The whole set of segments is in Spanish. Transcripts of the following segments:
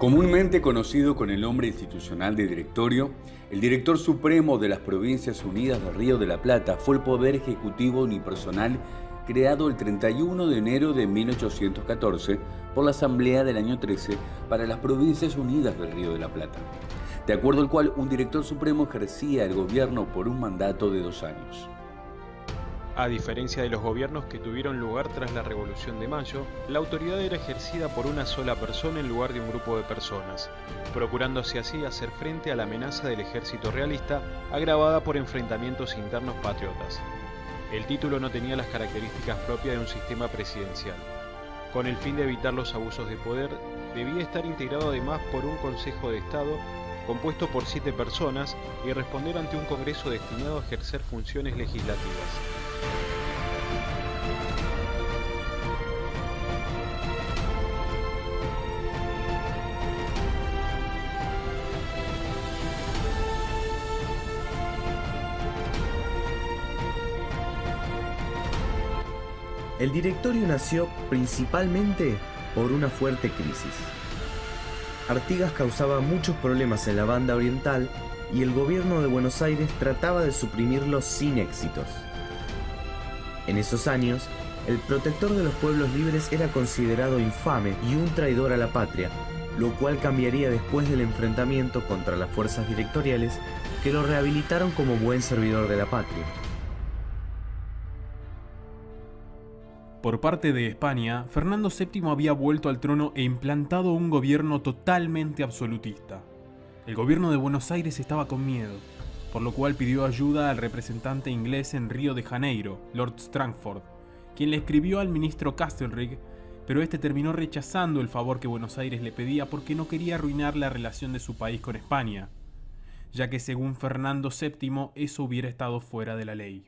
Comúnmente conocido con el nombre institucional de directorio, el director supremo de las Provincias Unidas del Río de la Plata fue el poder ejecutivo unipersonal creado el 31 de enero de 1814 por la Asamblea del año 13 para las Provincias Unidas del Río de la Plata, de acuerdo al cual un director supremo ejercía el gobierno por un mandato de 2 años. A diferencia de los gobiernos que tuvieron lugar tras la Revolución de Mayo, la autoridad era ejercida por una sola persona en lugar de un grupo de personas, procurándose así hacer frente a la amenaza del ejército realista agravada por enfrentamientos internos patriotas. El título no tenía las características propias de un sistema presidencial. Con el fin de evitar los abusos de poder, debía estar integrado además por un Consejo de Estado compuesto por 7 personas y responder ante un Congreso destinado a ejercer funciones legislativas. El directorio nació principalmente por una fuerte crisis. Artigas causaba muchos problemas en la banda oriental y el gobierno de Buenos Aires trataba de suprimirlos sin éxitos. En esos años, el protector de los pueblos libres era considerado infame y un traidor a la patria, lo cual cambiaría después del enfrentamiento contra las fuerzas directoriales que lo rehabilitaron como buen servidor de la patria. Por parte de España, Fernando VII había vuelto al trono e implantado un gobierno totalmente absolutista. El gobierno de Buenos Aires estaba con miedo, por lo cual pidió ayuda al representante inglés en Río de Janeiro, Lord Strangford, quien le escribió al ministro Castlereagh, pero este terminó rechazando el favor que Buenos Aires le pedía porque no quería arruinar la relación de su país con España, ya que según Fernando VII eso hubiera estado fuera de la ley.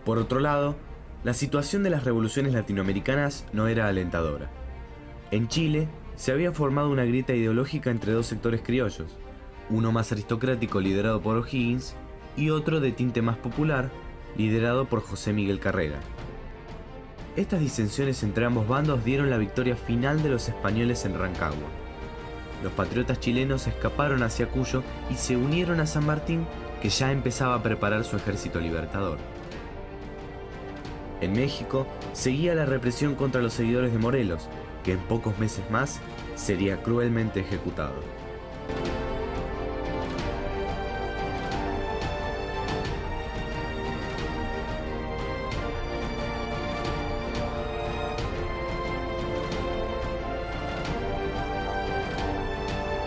Por otro lado, la situación de las revoluciones latinoamericanas no era alentadora. En Chile se había formado una grieta ideológica entre dos sectores criollos, uno más aristocrático liderado por O'Higgins y otro de tinte más popular liderado por José Miguel Carrera. Estas disensiones entre ambos bandos dieron la victoria final de los españoles en Rancagua. Los patriotas chilenos escaparon hacia Cuyo y se unieron a San Martín, que ya empezaba a preparar su ejército libertador. En México seguía la represión contra los seguidores de Morelos, que en pocos meses más sería cruelmente ejecutado.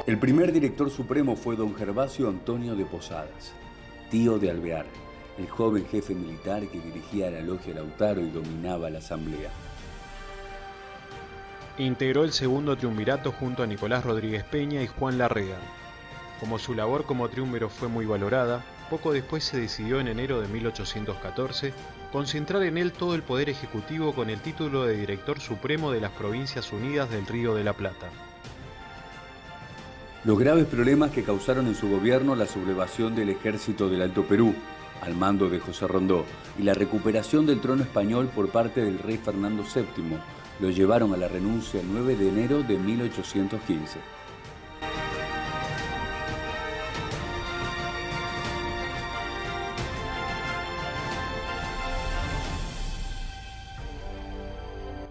El primer director supremo fue don Gervasio Antonio de Posadas, tío de Alvear, el joven jefe militar que dirigía la logia Lautaro y dominaba la asamblea. Integró el segundo triunvirato junto a Nicolás Rodríguez Peña y Juan Larrea. Como su labor como triunviro fue muy valorada, poco después se decidió en enero de 1814 concentrar en él todo el poder ejecutivo con el título de Director Supremo de las Provincias Unidas del Río de la Plata. Los graves problemas que causaron en su gobierno la sublevación del ejército del Alto Perú, al mando de José Rondó, y la recuperación del trono español por parte del rey Fernando VII, lo llevaron a la renuncia el 9 de enero de 1815.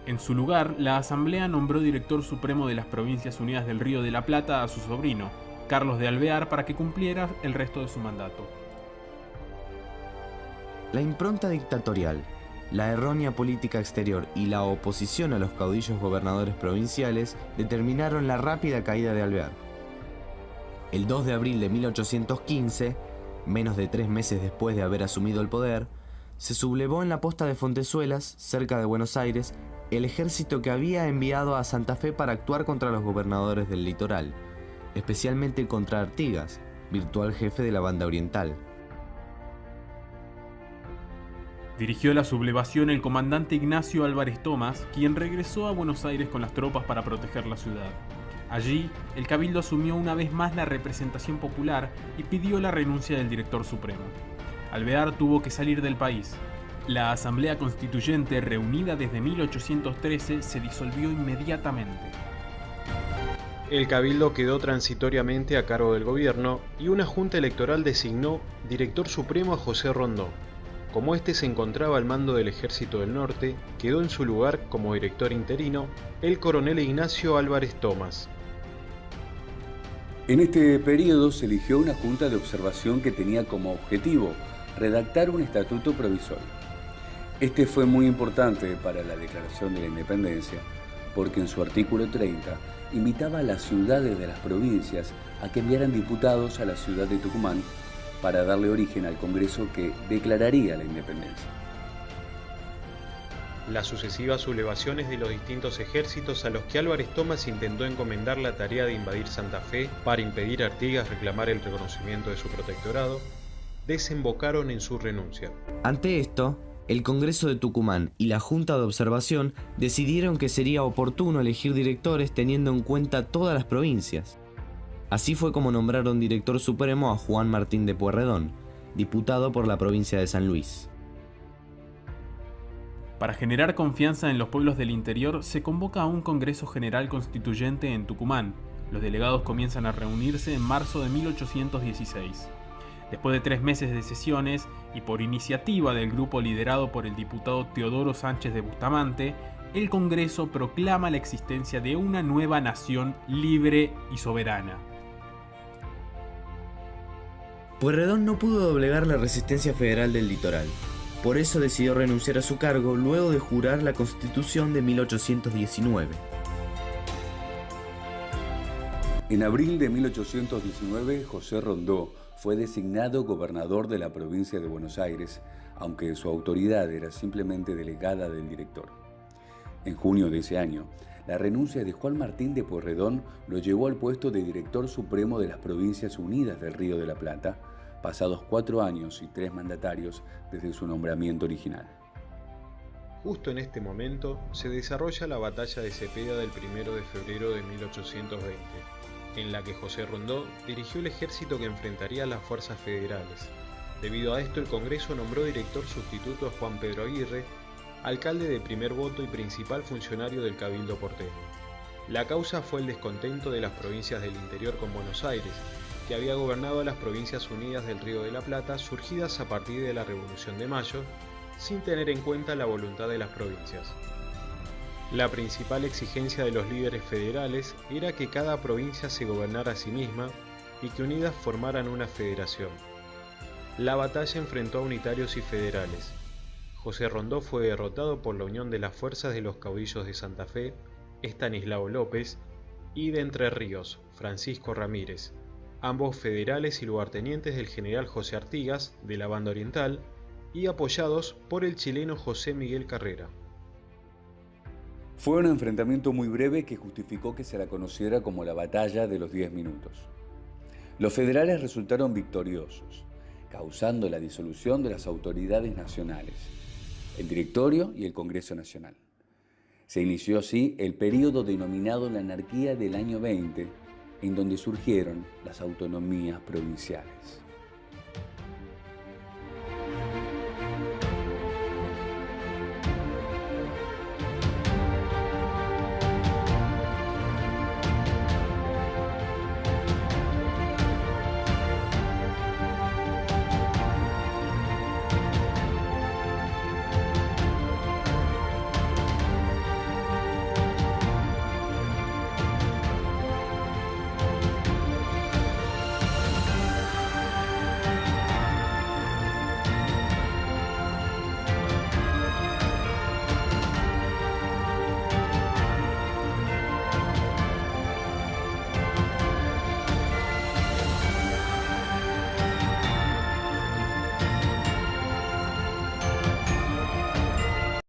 En su lugar, la Asamblea nombró director supremo de las Provincias Unidas del Río de la Plata a su sobrino, Carlos de Alvear, para que cumpliera el resto de su mandato. La impronta dictatorial, la errónea política exterior y la oposición a los caudillos gobernadores provinciales determinaron la rápida caída de Alvear. El 2 de abril de 1815, menos de 3 meses después de haber asumido el poder, se sublevó en la posta de Fontezuelas, cerca de Buenos Aires, el ejército que había enviado a Santa Fe para actuar contra los gobernadores del litoral, especialmente contra Artigas, virtual jefe de la banda oriental. Dirigió la sublevación el comandante Ignacio Álvarez Tomás, quien regresó a Buenos Aires con las tropas para proteger la ciudad. Allí, el cabildo asumió una vez más la representación popular y pidió la renuncia del director supremo. Alvear tuvo que salir del país. La Asamblea Constituyente, reunida desde 1813, se disolvió inmediatamente. El cabildo quedó transitoriamente a cargo del gobierno y una junta electoral designó director supremo a José Rondó. Como este se encontraba al mando del Ejército del Norte, quedó en su lugar como director interino el coronel Ignacio Álvarez Thomas. En este periodo se eligió una junta de observación que tenía como objetivo redactar un estatuto provisorio. Este fue muy importante para la Declaración de la Independencia, porque en su artículo 30 invitaba a las ciudades de las provincias a que enviaran diputados a la ciudad de Tucumán para darle origen al Congreso que declararía la independencia. Las sucesivas sublevaciones de los distintos ejércitos a los que Álvarez Thomas intentó encomendar la tarea de invadir Santa Fe para impedir a Artigas reclamar el reconocimiento de su protectorado, desembocaron en su renuncia. Ante esto, el Congreso de Tucumán y la Junta de Observación decidieron que sería oportuno elegir directores teniendo en cuenta todas las provincias. Así fue como nombraron director supremo a Juan Martín de Pueyrredón, diputado por la provincia de San Luis. Para generar confianza en los pueblos del interior, se convoca a un Congreso General Constituyente en Tucumán. Los delegados comienzan a reunirse en marzo de 1816. Después de 3 meses de sesiones, y por iniciativa del grupo liderado por el diputado Teodoro Sánchez de Bustamante, el Congreso proclama la existencia de una nueva nación libre y soberana. Pueyrredón no pudo doblegar la resistencia federal del litoral. Por eso decidió renunciar a su cargo luego de jurar la Constitución de 1819. En abril de 1819, José Rondó fue designado gobernador de la provincia de Buenos Aires, aunque su autoridad era simplemente delegada del director. En junio de ese año, la renuncia de Juan Martín de Pueyrredón lo llevó al puesto de director supremo de las Provincias Unidas del Río de la Plata, pasados 4 años y 3 mandatarios desde su nombramiento original. Justo en este momento se desarrolla la batalla de Cepeda del 1 de febrero de 1820, en la que José Rondó dirigió el ejército que enfrentaría a las fuerzas federales. Debido a esto, el Congreso nombró director sustituto a Juan Pedro Aguirre, alcalde de primer voto y principal funcionario del Cabildo porteño. La causa fue el descontento de las provincias del interior con Buenos Aires, que había gobernado a las Provincias Unidas del Río de la Plata, surgidas a partir de la Revolución de Mayo, sin tener en cuenta la voluntad de las provincias. La principal exigencia de los líderes federales era que cada provincia se gobernara a sí misma y que unidas formaran una federación. La batalla enfrentó a unitarios y federales. José Rondó fue derrotado por la unión de las fuerzas de los caudillos de Santa Fe, Estanislao López, y de Entre Ríos, Francisco Ramírez, ambos federales y lugartenientes del general José Artigas, de la Banda Oriental, y apoyados por el chileno José Miguel Carrera. Fue un enfrentamiento muy breve que justificó que se la conociera como la Batalla de los 10 minutos. Los federales resultaron victoriosos, causando la disolución de las autoridades nacionales, el Directorio y el Congreso Nacional. Se inició así el período denominado la anarquía del año 20, en donde surgieron las autonomías provinciales.